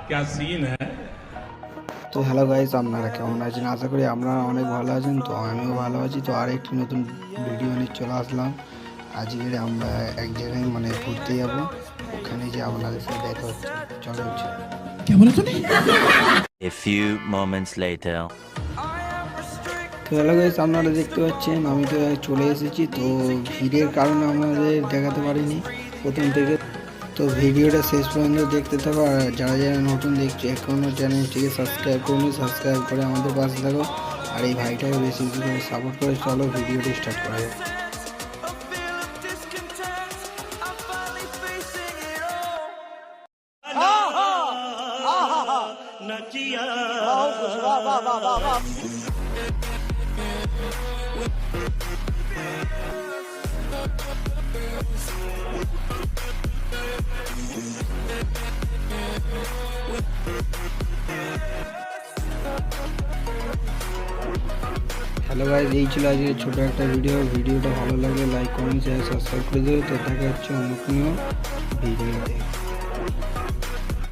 क्या सीन है। তো হ্যালো গাইস, আপনারা কেমন আছেন? আশা করি আপনারা অনেক ভালো আছেন। তো আমিও ভালো আছি। তো আরেকটি নতুন ভিডিও নিয়ে চলে আসলাম। আজকে আমরা এক জায়গায় ঘুরতে যাব, ওখানে যে আপনাদের সাথে দেখা হচ্ছে। চলো A few moments later. তো হ্যালো গাইস, আপনারা দেখতে পাচ্ছেন আমি তো চলে এসেছি। তো ভিড়ের কারণে আমাদের দেখাতে পারিনি প্রথম থেকে। তো ভিডিওটা শেষ পর্যন্ত দেখতে থাকো। আর যারা যারা নতুন দেখছে এখনও চ্যানেলটিকে সাবস্ক্রাইব করুন, সাবস্ক্রাইব করে আমাদের পাশে থাকো। আর এই ভাইটাকে বেশি বেশি করে সাপোর্ট করে চলো ভিডিওটি স্টার্ট করা যাক। হ্যালো গাইস, এই ছিল আজকে ছোটো একটা ভিডিওটা ভালো লাগলে লাইক কমেন্ট শেয়ার সাবস্ক্রাইব করে দেবে। তো দেখা হচ্ছে অন্য কোনো ভিডিওতে।